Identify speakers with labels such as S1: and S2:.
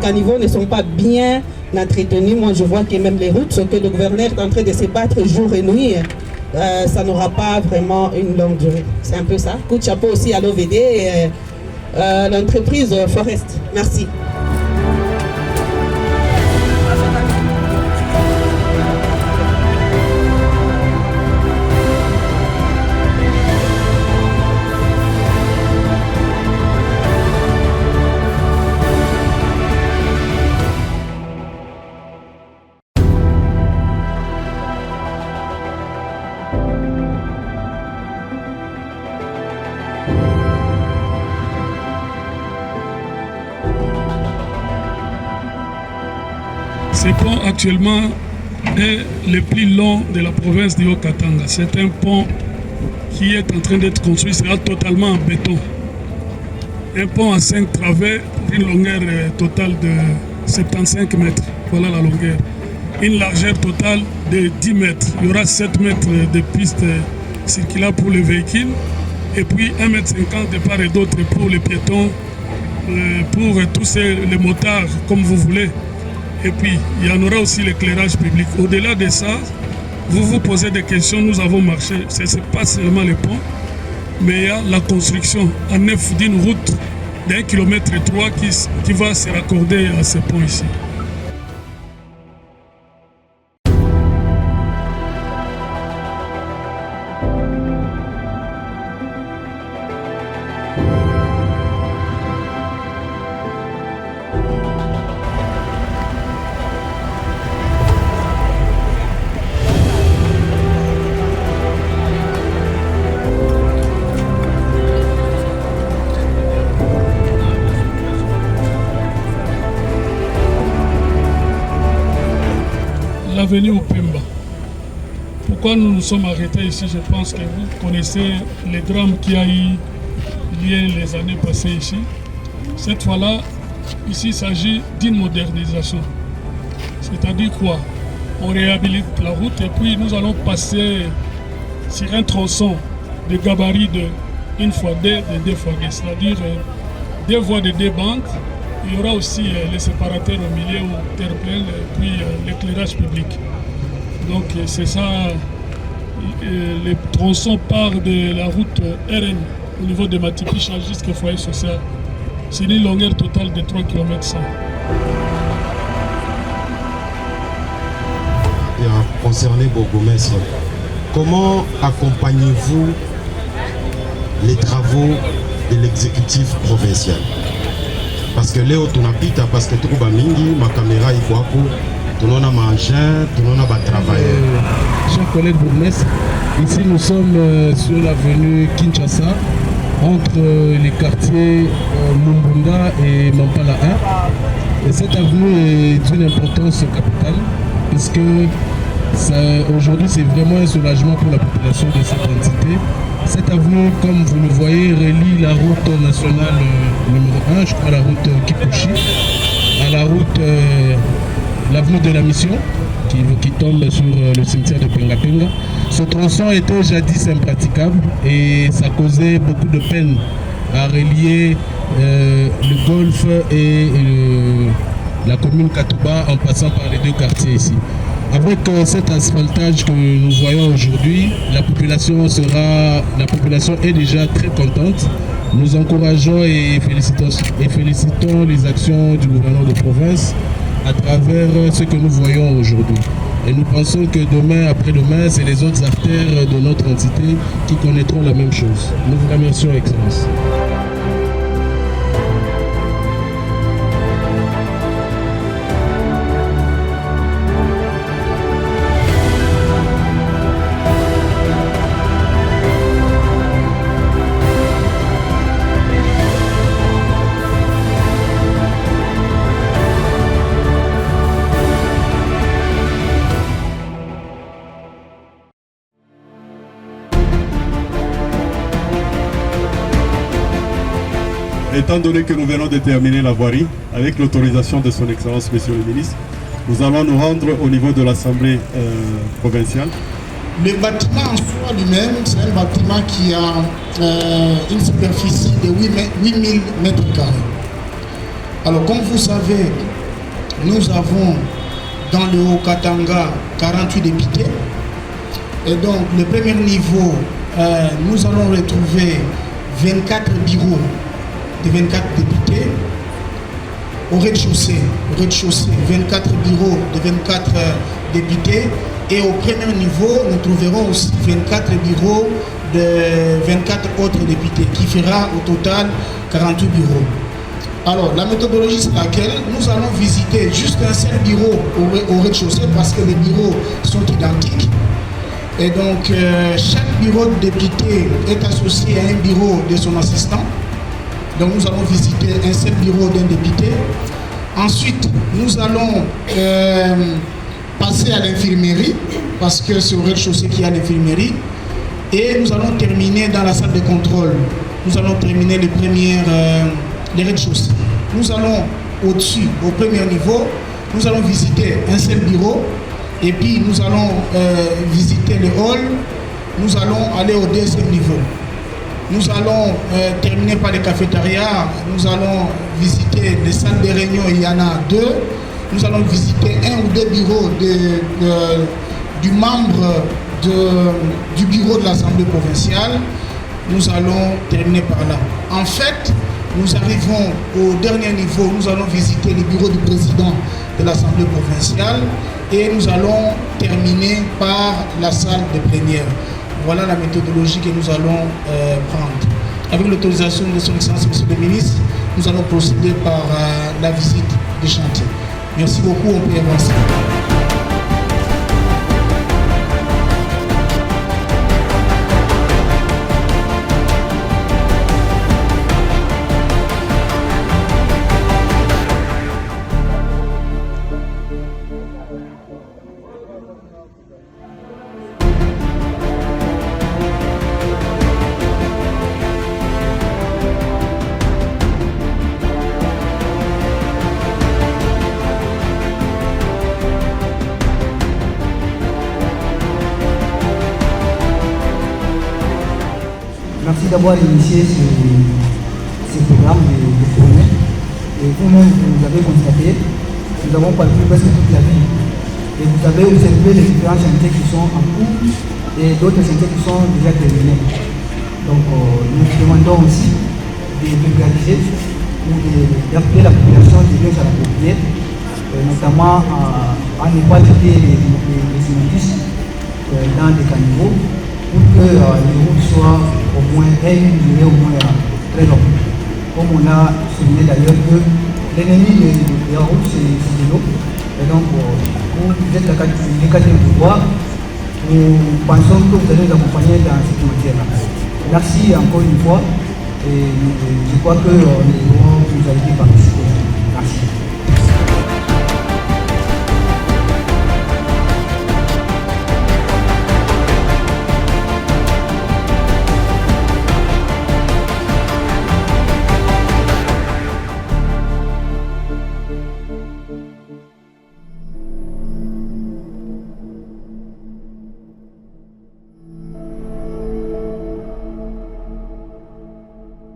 S1: caniveaux ne sont pas bien entretenus. Moi, je vois que même les routes, ce que le gouverneur est en train de se battre jour et nuit, ça n'aura pas vraiment une longue durée. C'est un peu ça. Coup de chapeau aussi à l'OVD et l'entreprise Forest. Merci.
S2: Ce pont actuellement est le plus long de la province du Haut-Katanga. C'est un pont qui est en train d'être construit, il sera totalement en béton. Un pont à 5 travées, une longueur totale de 75 mètres. Voilà la longueur. Une largeur totale de 10 mètres. Il y aura 7 mètres de piste circulaire pour les véhicules et puis 1,50 m de part et d'autre pour les piétons, pour tous les motards, comme vous voulez. Et puis, il y en aura aussi l'éclairage public. Au-delà de ça, vous vous posez des questions, nous avons marché. Ce n'est pas seulement le pont, mais il y a la construction en neuf d'une route d'1,3 km qui va se raccorder à ce pont ici. L'avenue Opemba. Pourquoi nous nous sommes arrêtés ici? Je pense que vous connaissez les drames qu'il y a eu les années passées ici. Cette fois-là, ici il s'agit d'une modernisation. C'est-à-dire quoi? On réhabilite la route et puis nous allons passer sur un tronçon de gabarit de 1x2 de 2x2, c'est-à-dire 2 voies de 2 bandes. Il y aura aussi les séparateurs au milieu ou terre pleine et puis l'éclairage public. Donc c'est ça, le tronçon part de la route RN au niveau de Matipicha jusqu'au foyer social. C'est une longueur totale de 3 km 100.
S3: Et concerné Bourgmestre, comment accompagnez-vous les travaux de l'exécutif provincial? Parce que Léo tunapita parce que tuko mingi ma caméra iko hapo, tunaona maengin, tunaona ba travailleurs.
S4: Chers collègues bourgmestres, ici nous sommes sur l'avenue Kinshasa, entre les quartiers Mumbunda et Mampala 1. Et cette avenue est d'une importance capitale, puisque aujourd'hui c'est vraiment un soulagement pour la population de cette entité. Cette avenue, comme vous le voyez, relie la route nationale numéro 1, je crois la route Kipushi, à la route, l'avenue de la Mission, qui tombe sur le cimetière de Pengapenga. Ce tronçon était jadis impraticable et ça causait beaucoup de peine à relier le golfe et la commune Katouba en passant par les 2 quartiers ici. Avec cet asphaltage que nous voyons aujourd'hui, la population est déjà très contente. Nous encourageons et félicitons les actions du gouvernement de province à travers ce que nous voyons aujourd'hui. Et nous pensons que demain, après-demain, c'est les autres artères de notre entité qui connaîtront la même chose. Nous vous remercions, Excellence.
S5: Étant donné que nous venons de terminer la voirie, avec l'autorisation de son Excellence, Monsieur le Ministre, nous allons nous rendre au niveau de l'Assemblée provinciale.
S6: Le bâtiment en soi lui-même, c'est un bâtiment qui a une superficie de 8000 mètres carrés. Alors, comme vous savez, nous avons dans le Haut-Katanga 48 députés. Et donc, le premier niveau, nous allons retrouver 24 bureaux de 24 députés. Au rez-de-chaussée, 24 bureaux de 24 députés. Et au premier niveau, nous trouverons aussi 24 bureaux de 24 autres députés, qui fera au total 48 bureaux. Alors, la méthodologie, c'est laquelle nous allons visiter juste un seul bureau au rez-de-chaussée parce que les bureaux sont identiques. Et donc, chaque bureau de député est associé à un bureau de son assistant. Donc, nous allons visiter un seul bureau d'un député. Ensuite, nous allons passer à l'infirmerie parce que c'est au rez-de-chaussée qu'il y a l'infirmerie. Et nous allons terminer dans la salle de contrôle. Nous allons terminer les rez-de-chaussée. Nous allons au-dessus, au premier niveau, nous allons visiter un seul bureau et puis nous allons visiter le hall. Nous allons aller au deuxième niveau. Nous allons terminer par les cafétérias. Nous allons visiter les salles de réunion, il y en a 2. Nous allons visiter 1 ou 2 bureaux du membre du bureau de l'Assemblée provinciale. Nous allons terminer par là. En fait, nous arrivons au dernier niveau, nous allons visiter le bureau du président de l'Assemblée provinciale et nous allons terminer par la salle de plénière. Voilà la méthodologie que nous allons prendre. Avec l'autorisation de son Excellence, Monsieur le Ministre, nous allons procéder par la visite des chantiers. Merci beaucoup, on peut avancer.
S7: Merci d'avoir initié ce programme de tournée. Et vous-même, vous avez constaté, nous avons parcouru presque toute la ville. Et vous avez observé les différents chantiers qui sont en cours et d'autres chantiers qui sont déjà terminés. Donc, nous demandons aussi de vulgariser ou d'appeler la population de bien à la propriété, notamment à ne pas jeter les immondices dans des caniveaux, pour que les routes soient au moins une au moins très longue. Comme on a souligné d'ailleurs que l'ennemi de la route, c'est de l'eau. Et donc, vous êtes les cadres de pouvoir, nous pensons que vous allez nous accompagner dans cette matière-là. Merci encore une fois et je crois que nous allons nous aider par ici. Merci.